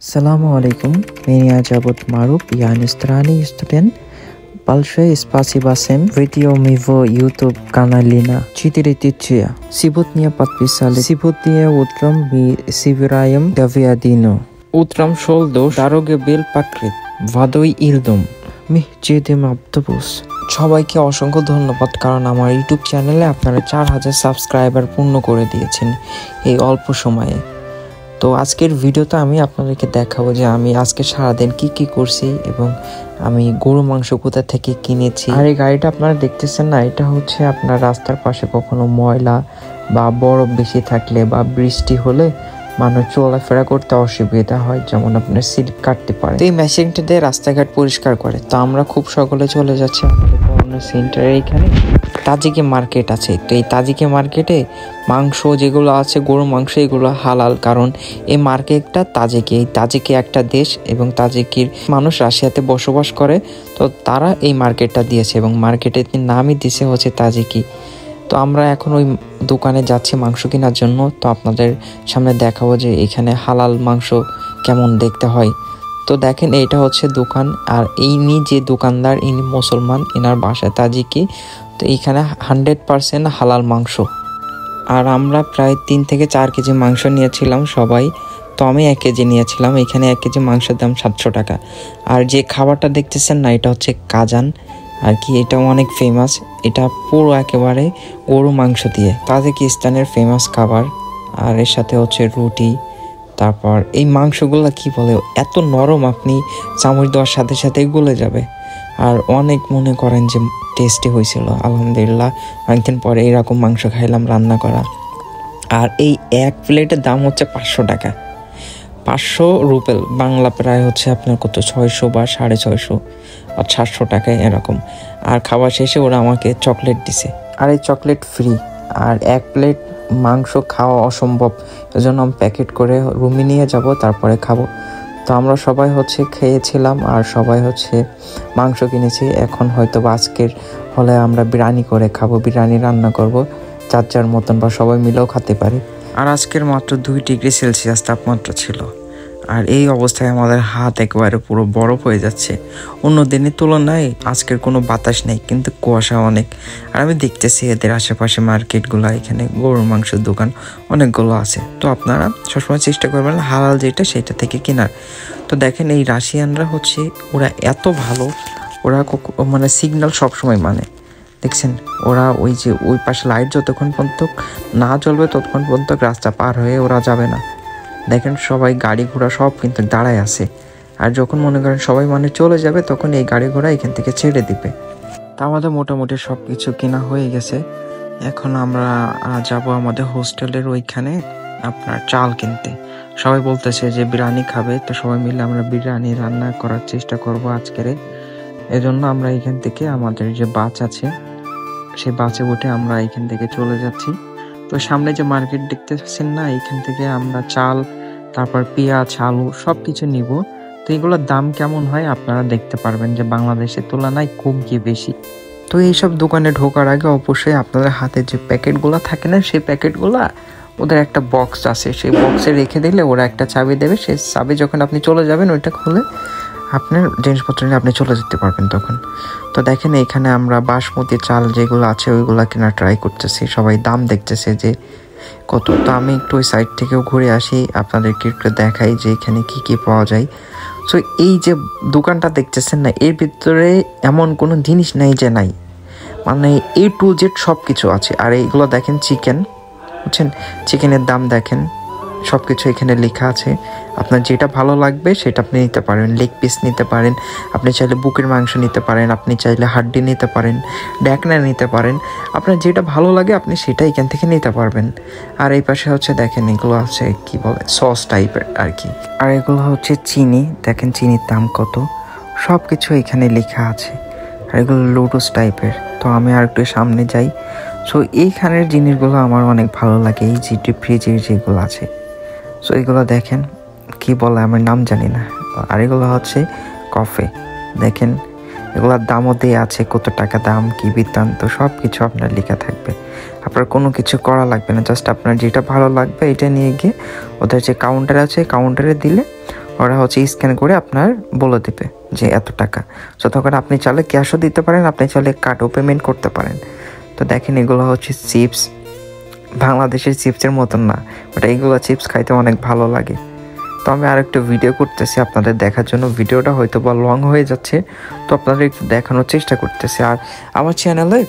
Assalamualaikum, меня зовут Марук, я иностранный студент. Большое спасибо всем, видео моего YouTube-канале на 4000. Сегодня подписали. Сегодня утром мы собираем говядину. Утром шел дождь, дорога был покрыт водой и льдом. Мы едем автобус. সবাইকে অসংখ্য ধন্যবাদ, কারণ আমার ইউটিউব চ্যানেলে আপনারা 4000 সাবস্ক্রাইবার পূর্ণ করে দিয়েছেন এই অল্প সময়ে। তো আজকের ভিডিওতে আমি আপনাদেরকে দেখাবো যে আমি আজকে সারাদিন কি করছি এবং আমি গরু মাংস কোথা থেকে কিনেছি। আর এই গাড়িটা আপনারা দেখতেছেন না, এটা হচ্ছে আপনার রাস্তার পাশে কখনো ময়লা বা বরফ বেশি থাকলে বা বৃষ্টি হলে মানুষ চলাফেরা করতে অসুবিধা হয়, যেমন আপনার সিট কাটতে পারে। তো এই মেশিনটা দিয়ে রাস্তাঘাট পরিষ্কার করে। তো আমরা খুব সকলে চলে যাচ্ছি আমাদের পড়ানোর সেন্টারে। এখানে তাজিকি মার্কেট আছে। তো এই তাজিকি মার্কেটে মাংস যেগুলো আছে, গরু মাংস, এগুলো হালাল, কারণ এই মার্কেটটা তাজিকি। এই তাজিকি একটা দেশ এবং তাজিকির মানুষ রাশিয়াতে বসবাস করে। তো তারা এই মার্কেটটা দিয়েছে এবং মার্কেটের নামই দিয়েছে হচ্ছে তাজিকি। তো আমরা এখন ওই দোকানে যাচ্ছি মাংস কেনার জন্য। তো আপনাদের সামনে দেখাবো যে এখানে হালাল মাংস কেমন দেখতে হয়। তো দেখেন, এটা হচ্ছে দোকান, আর ইনি যে দোকানদার ইনি মুসলমান, এনার বাসায় তাজিকি। তো এইখানে 100% হালাল মাংস। আর আমরা প্রায় 3 থেকে 4 কেজি মাংস নিয়েছিলাম সবাই। তো আমি 1 কেজি নিয়েছিলাম। এখানে 1 কেজি মাংসের দাম 700 টাকা। আর যে খাবারটা দেখতেছেন না, এটা হচ্ছে কাজান আর কি, এটা অনেক ফেমাস। এটা পুরো একেবারে গরু মাংস দিয়ে, তাজিকিস্তানের ফেমাস খাবার। আর এর সাথে হচ্ছে রুটি। তারপর এই মাংসগুলো কি বলে, এত নরম, আপনি চামচ দেওয়ার সাথে সাথে গলে যাবে। আর অনেক মনে করেন যে টেস্টি হয়েছিল, আলহামদুলিল্লাহ। অনেকদিন পরে এরকম মাংস খাইলাম রান্না করা। আর এই এক প্লেটের দাম হচ্ছে 500 টাকা। 500 রুপেল, বাংলা প্রায় হচ্ছে আপনার কত, 600 বা 650 আর 700 টাকায় এরকম। আর খাবার শেষে ওরা আমাকে চকলেট দিছে, আর এই চকলেট ফ্রি। আর 1 প্লেট মাংস খাওয়া অসম্ভব, এজন্য আমি প্যাকেট করে রুমে নিয়ে যাব, তারপরে খাবো। তো আমরা সবাই হচ্ছে খেয়েছিলাম আর সবাই হচ্ছে মাংস কিনেছি। এখন হয়তো আজকের হলে আমরা বিরিয়ানি করে খাবো, বিরিয়ানি রান্না করব যার মতন, বা সবাই মিলেও খেতে পারি। আর আজকের মাত্র 2 ডিগ্রি সেলসিয়াস তাপমাত্রা ছিল। আর এই অবস্থায় আমাদের হাত একেবারে পুরো বরফ হয়ে যাচ্ছে। অন্য দিনের তুলনায় আজকের কোনো বাতাস নেই, কিন্তু কুয়াশা অনেক। আর আমি দেখতেছি এদের আশেপাশে মার্কেটগুলো, এখানে গরুর মাংসের দোকান অনেকগুলো আছে। তো আপনারা সবসময় চেষ্টা করবেন হালাল যেটা সেটা থেকে কেনার। তো দেখেন, এই রাশিয়ানরা হচ্ছে, ওরা এত ভালো, ওরা মানে সিগন্যাল সবসময় মানে, দেখছেন ওরা ওই যে ওই পাশে লাইট যতক্ষণ পর্যন্ত না জ্বলবে ততক্ষণ পর্যন্ত রাস্তা পার হয়ে ওরা যাবে না। দেখেন সবাই গাড়ি ঘোড়া সব কিন্তু দাঁড়ায় আছে। আর যখন মনে করেন সবাই মানে চলে যাবে, তখন এই গাড়ি ঘোড়া এখান থেকে ছেড়ে দিবে। তা আমাদের মোটামুটি সব কিছু কেনা হয়ে গেছে। এখন আমরা যাব আমাদের হোস্টেলের ওইখানে আপনার চাল কিনতে। সবাই বলতেছে যে বিরিয়ানি খাবে, তো সবাই মিলে আমরা বিরিয়ানি রান্না করার চেষ্টা করব আজকের। এজন্য আমরা এখান থেকে আমাদের যে বাস আছে সেই বাসে উঠে আমরা এখান থেকে চলে যাচ্ছি। তো সামনে যে মার্কেট দেখতেছেন না, এখান থেকে আমরা চাল, তারপর পেঁয়াজ, আলু সবকিছু নিব। তো এগুলোর দাম কেমন হয় আপনারা দেখতে পারবেন যে বাংলাদেশের তুলনায় কম কি বেশি। তো এইসব দোকানে ঢোকার আগে অবশ্যই আপনাদের হাতে যে প্যাকেটগুলো থাকে না, সেই প্যাকেটগুলা ওদের একটা বক্স আছে, সেই বক্সে রেখে দিলে ওরা একটা চাবি দেবে। সেই চাবি যখন আপনি চলে যাবেন, ওইটা খুলে আপনার জিনিসপত্র নিয়ে আপনি চলে যেতে পারবেন তখন। তো দেখেন, এখানে আমরা বাসমতি চাল যেগুলো আছে ওইগুলো কেনা ট্রাই করতেছি। সবাই দাম দেখতেছে যে কত। তো আমি একটু ওই সাইড থেকেও ঘুরে আসি, আপনাদেরকে একটু দেখাই যে এখানে কি পাওয়া যায়। সো এই যে দোকানটা দেখতেছেন না, এর ভিতরে এমন কোনো জিনিস নাই যে নাই, মানে A to Z সব কিছু আছে। আর এইগুলো দেখেন চিকেন, বুঝছেন, চিকেনের দাম দেখেন, সব কিছু এখানে লেখা আছে। আপনার যেটা ভালো লাগবে সেটা আপনি নিতে পারেন। লেগ পিস নিতে পারেন, আপনি চাইলে বুকের মাংস নিতে পারেন, আপনি চাইলে হাড্ডি নিতে পারেন, ড্যাকনা নিতে পারেন। আপনার যেটা ভালো লাগে আপনি সেটা এখান থেকে নিতে পারবেন। আর এই পাশে হচ্ছে দেখেন, এগুলো আছে কি বলে সস টাইপের আর কি। আর এগুলো হচ্ছে চিনি, দেখেন চিনির দাম কত, সব কিছু এখানে লেখা আছে। আর এগুলো লুডুস টাইপের। তো আমি আর একটু সামনে যাই। সো এইখানের জিনিসগুলো আমার অনেক ভালো লাগে, এই যে ফ্রিজের যেগুলো আছে। সো এগুলো দেখেন কি বলে, আমার নাম জানি না। আর এগুলো হচ্ছে কফি, দেখেন এগুলোর দামও দেওয়া আছে, কত টাকা দাম, কি বৃত্তান্ত সব কিছু আপনার লেখা থাকবে। আপনার কোনো কিছু করা লাগবে না, জাস্ট আপনার যেটা ভালো লাগবে এটা নিয়ে গিয়ে ওদের যে কাউন্টার আছে কাউন্টারে দিলে ওরা হচ্ছে স্ক্যান করে আপনার বলে দেবে যে এত টাকা। তো তখন আপনি চাইলে ক্যাশও দিতে পারেন, আপনি চাইলে কার্ডও পেমেন্ট করতে পারেন। তো দেখেন এগুলো হচ্ছে চিপস, বাংলাদেশের চিপসের মতন না, বাট এইগুলো চিপস খাইতে অনেক ভালো লাগে। তো আমি আরেকটু ভিডিও করতেছি আপনাদের দেখার জন্য, ভিডিওটা হয়তো বা লং হয়ে যাচ্ছে, তো আপনাদের একটু দেখানোর চেষ্টা করতেছি। আর আমার চ্যানেলে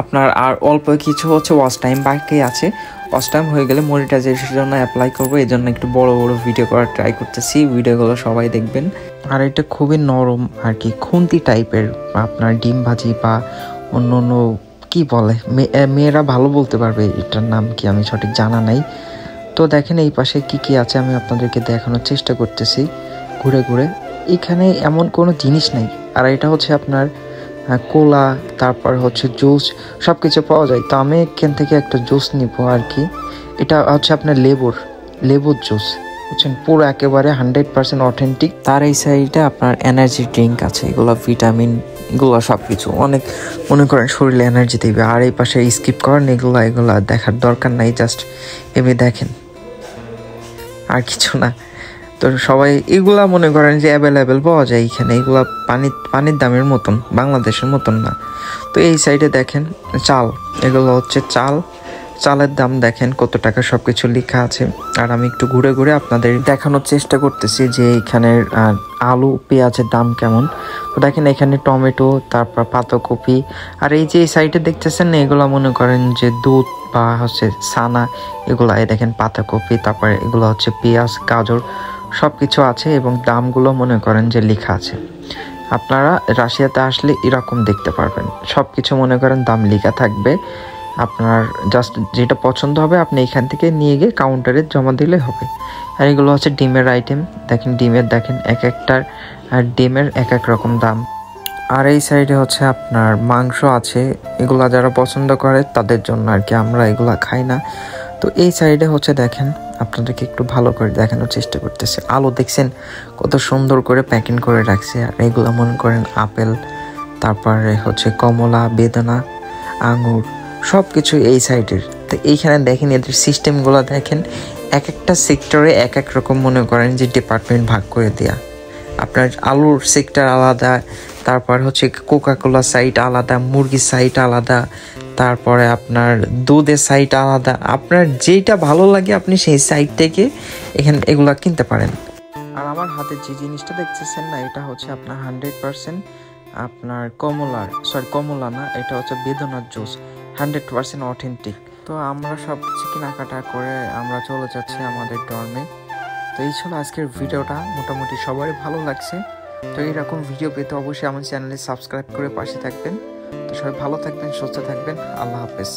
আপনার আর অল্প কিছু হচ্ছে ওয়াচ টাইম বাকি আছে, ওয়াচ টাইম হয়ে গেলে মনিটাইজেশনের জন্য অ্যাপ্লাই করবো, এই জন্য একটু বড় বড় ভিডিও করার ট্রাই করতেছি, ভিডিওগুলো সবাই দেখবেন। আর এটা খুবই নরম আর কি, খুন্তি টাইপের, আপনার ডিম ভাজি বা অন্য অন্য কী বলে, মেয়েরা ভালো বলতে পারবে এটার নাম কি, আমি সঠিক জানা নাই। তো দেখেন এই পাশে কি কি আছে আমি আপনাদেরকে দেখানোর চেষ্টা করতেছি ঘুরে ঘুরে। এখানে এমন কোনো জিনিস নেই। আর এটা হচ্ছে আপনার কোলা, তারপর হচ্ছে জুস, সব কিছু পাওয়া যায়। তো আমি এখান থেকে একটা জুস নিব আর কি। এটা হচ্ছে আপনার লেবুর জুস, বুঝছেন, পুরো একেবারে 100% অথেন্টিক। তার এই সাইডে আপনার এনার্জি ড্রিঙ্ক আছে, এগুলো ভিটামিন, এগুলো সব কিছু অনেক মনে করেন শরীরে এনার্জি দেবে। আর এই পাশে স্কিপ করেন, এগুলো দেখার দরকার নাই, জাস্ট এমনি দেখেন, আর কিছু না। তো সবাই এগুলা মনে করেন যে অ্যাভেলেবেল পাওয়া যায় এখানে, এগুলা পানির দামের মতন, বাংলাদেশের মতন না। তো এই সাইডে দেখেন চাল, এগুলো হচ্ছে চালের দাম দেখেন কত টাকা, সব কিছু লেখা আছে। আর আমি একটু ঘুরে ঘুরে আপনাদের দেখানোর চেষ্টা করতেছি যে এখানের আলু পেঁয়াজের দাম কেমন। তো দেখেন এখানে টমেটো, তারপর পাতাকপি। আর এই যে এই সাইডে দেখতেছেন না, এগুলো মনে করেন যে দুধ বা হচ্ছে ছানা, এগুলো এই দেখেন পাতাকপি, তারপরে এগুলো হচ্ছে পেঁয়াজ, গাজর, সব কিছু আছে এবং দামগুলো মনে করেন যে লেখা আছে। আপনারা রাশিয়াতে আসলে এরকম দেখতে পারবেন, সব কিছু মনে করেন দাম লেখা থাকবে। আপনার জাস্ট যেটা পছন্দ হবে আপনি এখান থেকে নিয়ে গিয়ে কাউন্টারে জমা দিলে হবে। আর এগুলো হচ্ছে ডিমের আইটেম, দেখেন ডিমের দেখেন এক একটার আর ডিমের এক এক রকম দাম। আর এই সাইডে হচ্ছে আপনার মাংস আছে, এগুলা যারা পছন্দ করে তাদের জন্য আর কি, আমরা এগুলা খাই না। তো এই সাইডে হচ্ছে দেখেন, আপনাদেরকে একটু ভালো করে দেখানোর চেষ্টা করতেছে। আলু দেখছেন কত সুন্দর করে প্যাকিং করে রাখছে। আর এগুলো মনে করেন আপেল, তারপরে হচ্ছে কমলা, বেদানা, আঙুর, সব কিছু এই সাইডের। তো এইখানে দেখেন এদের সিস্টেমগুলো দেখেন, এক একটা সেক্টরে এক এক রকম মনে করেন যে ডিপার্টমেন্ট ভাগ করে দেয়া। আপনার আলুর সেক্টর আলাদা, তারপর হচ্ছে কোকাকোলা সাইট আলাদা, মুরগির সাইট আলাদা, তারপরে আপনার দুধের সাইট আলাদা। আপনার যেটা ভালো লাগে আপনি সেই সাইট থেকে এখানে এগুলা কিনতে পারেন। আর আমার হাতে যে জিনিসটা দেখতেছেন না, এটা হচ্ছে আপনার 100% আপনার কমলা না, এটা হচ্ছে বেদনার জুস, 100% অথেন্টিক। তো আমরা সব কিছু কেনাকাটা করে আমরা চলে যাচ্ছি আমাদের ডর্মে। তো এই ছিল আজকের ভিডিওটা, মোটামুটি সবারই ভালো লাগছে। তো এইরকম ভিডিও পেতে অবশ্যই আমার চ্যানেলে সাবস্ক্রাইব করে পাশে থাকবেন। তো সবাই ভালো থাকবেন, সুস্থ থাকবেন, আল্লাহ হাফেজ।